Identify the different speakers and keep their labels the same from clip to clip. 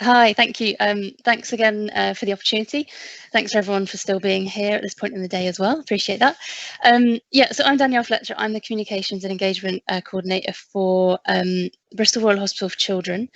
Speaker 1: Hi, thank you. Thanks again for the opportunity. Thanks for everyone for still being here at this point in the day as well. Appreciate that. Yeah, so I'm Danielle Fletcher. I'm the Communications and Engagement Coordinator for Bristol Royal Hospital for Children.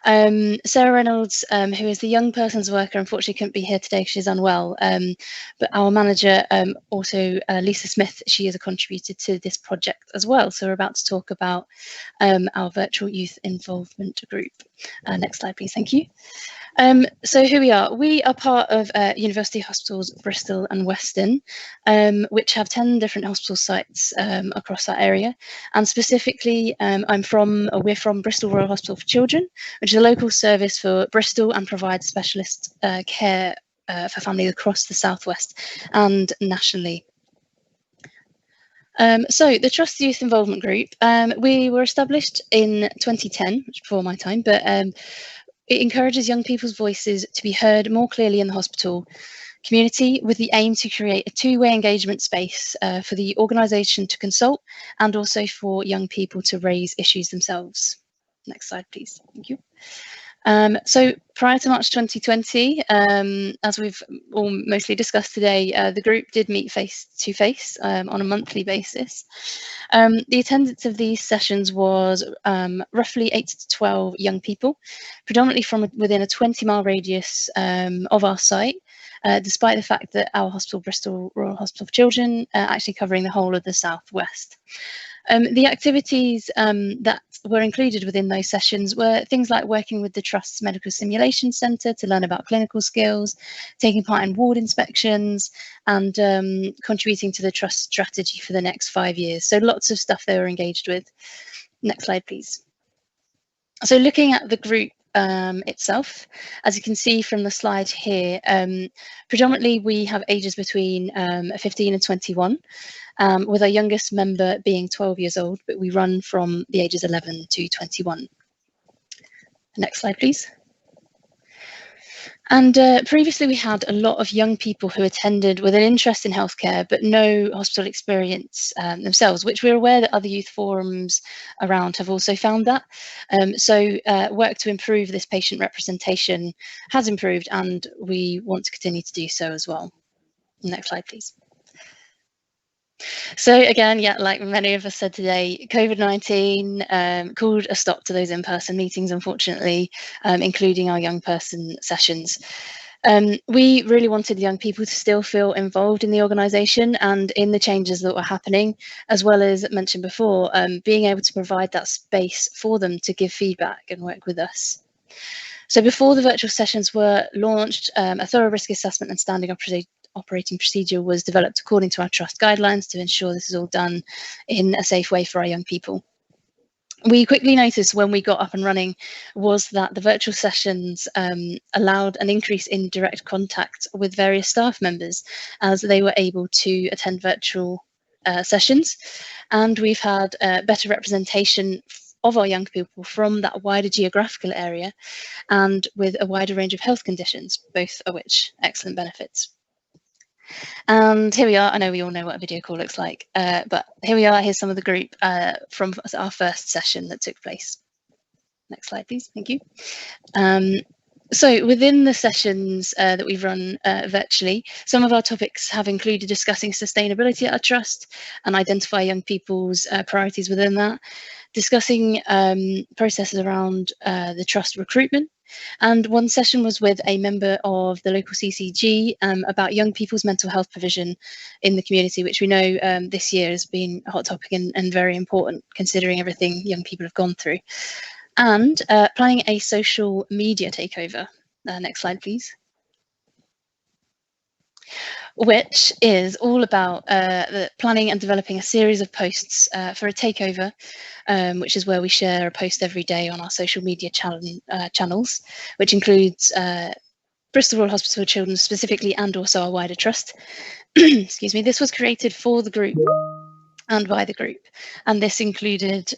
Speaker 1: Sarah Reynolds, who is the young persons worker, unfortunately couldn't be here today because she's unwell. But our manager, also Lisa Smith, she is a contributor to this project as well. So we're about to talk about our virtual youth involvement group. Next slide, please. Thank you. So here we are. We are part of University Hospitals Bristol and Weston, which have 10 different hospital sites across that area. And specifically, we're from Bristol Royal Hospital for Children, which is a local service for Bristol and provides specialist care for families across the southwest and nationally. So the Trust Youth Involvement Group, we were established in 2010, which is before my time, but it encourages young people's voices to be heard more clearly in the hospital community with the aim to create a two-way engagement space for the organisation to consult and also for young people to raise issues themselves. Next slide, please. Thank you. So prior to March 2020, as we've all mostly discussed today, the group did meet face-to-face on a monthly basis. The attendance of these sessions was roughly 8 to 12 young people, predominantly from within a 20-mile radius of our site, despite the fact that our hospital, Bristol Royal Hospital for Children, actually covering the whole of the southwest. The activities that were included within those sessions were things like working with the Trust's Medical Simulation Centre to learn about clinical skills, taking part in ward inspections, and contributing to the Trust's strategy for the next 5 years. So lots of stuff they were engaged with. Next slide, please. So looking at the group itself, as you can see from the slide here, predominantly we have ages between 15 and 21, with our youngest member being 12 years old, but we run from the ages 11 to 21. Next slide, please. And previously we had a lot of young people who attended with an interest in healthcare, but no hospital experience themselves, which we're aware that other youth forums around have also found that. So work to improve this patient representation has improved, and we want to continue to do so as well. Next slide, please. So again, yeah, like many of us said today, COVID-19 called a stop to those in-person meetings, unfortunately, including our young person sessions. We really wanted young people to still feel involved in the organisation and in the changes that were happening, as well as mentioned before, being able to provide that space for them to give feedback and work with us. So before the virtual sessions were launched, a thorough risk assessment and standing operating procedure was developed according to our trust guidelines to ensure this is all done in a safe way for our young people. We quickly noticed when we got up and running was that the virtual sessions allowed an increase in direct contact with various staff members as they were able to attend virtual sessions, and we've had better representation of our young people from that wider geographical area and with a wider range of health conditions, both of which excellent benefits. And here we are. I know we all know what a video call looks like, but here we are. Here's some of the group from our first session that took place. Next slide, please. Thank you. So within the sessions that we've run virtually, some of our topics have included discussing sustainability at our trust and identify young people's priorities within that, discussing processes around the trust recruitment. And one session was with a member of the local CCG about young people's mental health provision in the community, which we know this year has been a hot topic and very important considering everything young people have gone through. And planning a social media takeover. Next slide, please. Which is all about the planning and developing a series of posts for a takeover, which is where we share a post every day on our social media channels, which includes Bristol Royal Hospital for Children specifically and also our wider trust. Excuse me. This was created for the group and by the group, and this included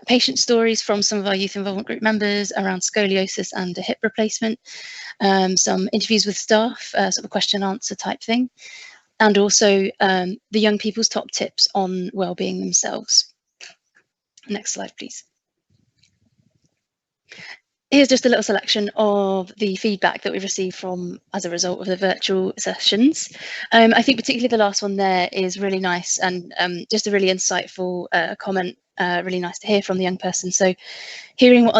Speaker 1: patient stories from some of our youth involvement group members around scoliosis and a hip replacement, some interviews with staff, sort of a question and answer type thing, and also the young people's top tips on well-being themselves. Next slide, please. Here's just a little selection of the feedback that we've received from as a result of the virtual sessions. I think particularly the last one there is really nice, and just a really insightful comment, really nice to hear from the young person. So hearing what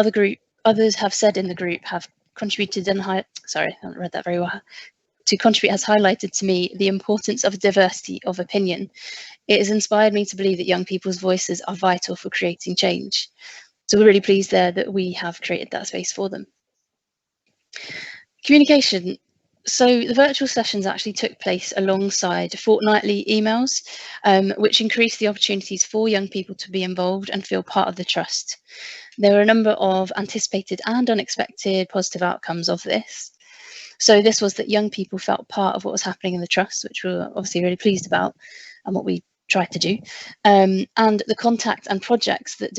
Speaker 1: others have said in the group have contributed and sorry, I haven't read that very well. To contribute has highlighted to me the importance of diversity of opinion. It has inspired me to believe that young people's voices are vital for creating change. So we're really pleased there that we have created that space for them. Communication. So the virtual sessions actually took place alongside fortnightly emails, which increased the opportunities for young people to be involved and feel part of the trust. There were a number of anticipated and unexpected positive outcomes of this. So this was that young people felt part of what was happening in the trust, which we were obviously really pleased about, and what we tried to do. And the contact and projects that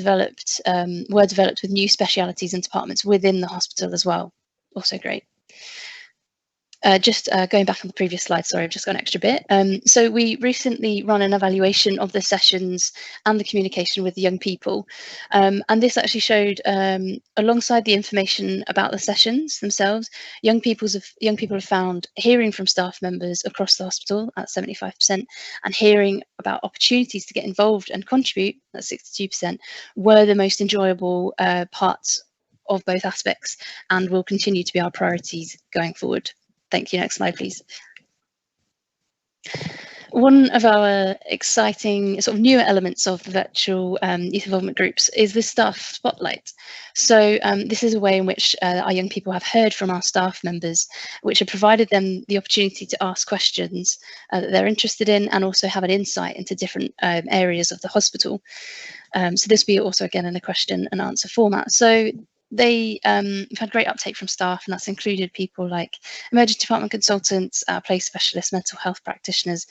Speaker 1: were developed with new specialities and departments within the hospital as well. Also great. Just going back on the previous slide, sorry, I've just got an extra bit. So we recently run an evaluation of the sessions and the communication with the young people. And this actually showed, alongside the information about the sessions themselves, young people have found hearing from staff members across the hospital at 75%, and hearing about opportunities to get involved and contribute at 62%, were the most enjoyable parts of both aspects, and will continue to be our priorities going forward. Thank you. Next slide, please. One of our exciting sort of newer elements of the virtual youth involvement groups is the staff spotlight. So this is a way in which our young people have heard from our staff members, which have provided them the opportunity to ask questions that they're interested in, and also have an insight into different areas of the hospital. So this will be also again in a question and answer format. So they have had great uptake from staff, and that's included people like emergency department consultants, place specialists, mental health practitioners,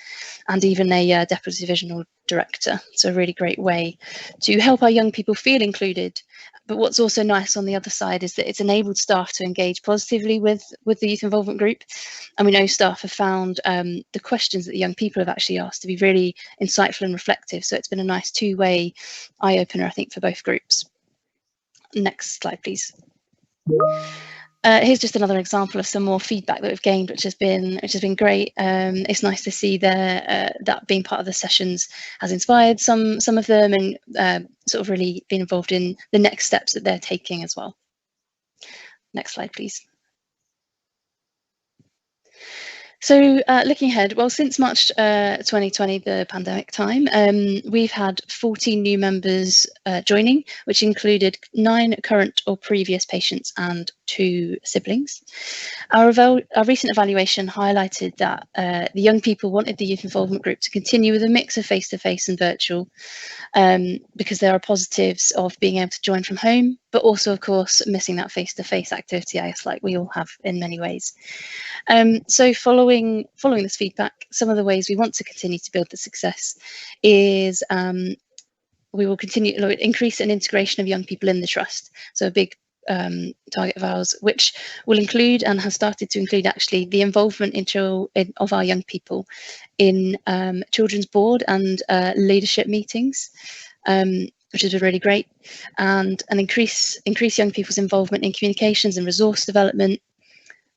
Speaker 1: and even a deputy divisional director. So a really great way to help our young people feel included. But what's also nice on the other side is that it's enabled staff to engage positively with the youth involvement group. And we know staff have found the questions that the young people have actually asked to be really insightful and reflective. So it's been a nice two-way eye-opener, I think, for both groups. Next slide, please. Here's just another example of some more feedback that we've gained, which has been great. It's nice to see there that being part of the sessions has inspired some of them, and sort of really been involved in the next steps that they're taking as well. Next slide, please. So looking ahead, well, since March 2020, the pandemic time, we've had 14 new members joining, which included 9 current or previous patients and 2 siblings. Our recent evaluation highlighted that the young people wanted the youth involvement group to continue with a mix of face-to-face and virtual, because there are positives of being able to join from home, but also, of course, missing that face-to-face activity, I guess, like we all have in many ways. So following this feedback, some of the ways we want to continue to build the success is we will continue to increase an integration of young people in the trust. So a big target of ours, which will include, and has started to include actually, the involvement of our young people in children's board and leadership meetings, which has been really great, and increase young people's involvement in communications and resource development,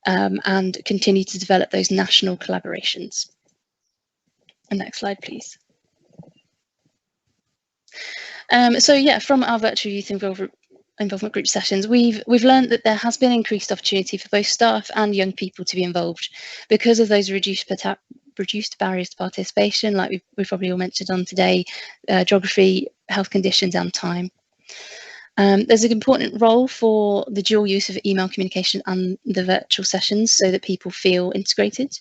Speaker 1: and continue to develop those national collaborations. And next slide, please. So yeah, from our virtual youth involvement group sessions, we've learned that there has been increased opportunity for both staff and young people to be involved because of those reduced barriers to participation, like we've probably all mentioned on today, geography, health conditions, and time. There's an important role for the dual use of email communication and the virtual sessions so that people feel integrated.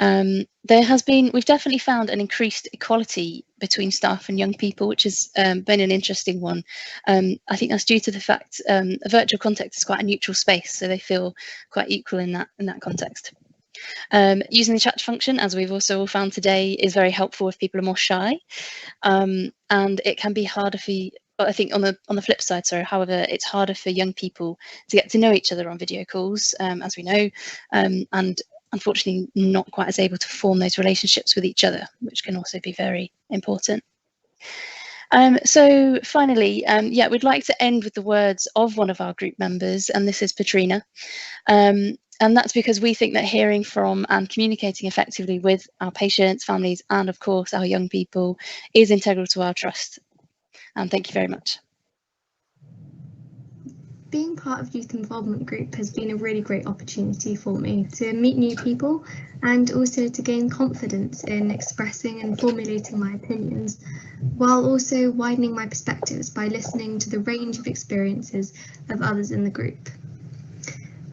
Speaker 1: We've definitely found an increased equality between staff and young people, which has been an interesting one. I think that's due to the fact a virtual context is quite a neutral space, so they feel quite equal in that context. Using the chat function, as we've also all found today, is very helpful if people are more shy, and it can be harder for, I think on the flip side, sorry, however, it's harder for young people to get to know each other on video calls, as we know, and unfortunately not quite as able to form those relationships with each other, which can also be very important. So finally, yeah, we'd like to end with the words of one of our group members, and this is Patrina. And that's because we think that hearing from and communicating effectively with our patients, families, and of course our young people is integral to our trust. And thank you very much.
Speaker 2: Being part of Youth Involvement Group has been a really great opportunity for me to meet new people and also to gain confidence in expressing and formulating my opinions, while also widening my perspectives by listening to the range of experiences of others in the group.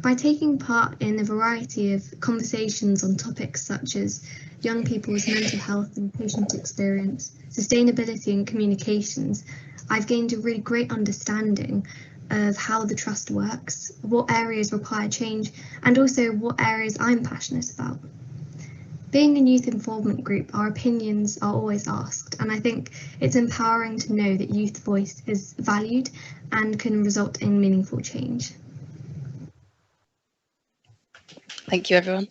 Speaker 2: By taking part in a variety of conversations on topics such as young people's mental health and patient experience, sustainability and communications, I've gained a really great understanding of how the trust works, what areas require change, and also what areas I'm passionate about. Being a youth involvement group, our opinions are always asked, and I think it's empowering to know that youth voice is valued and can result in meaningful change.
Speaker 1: Thank you, everyone.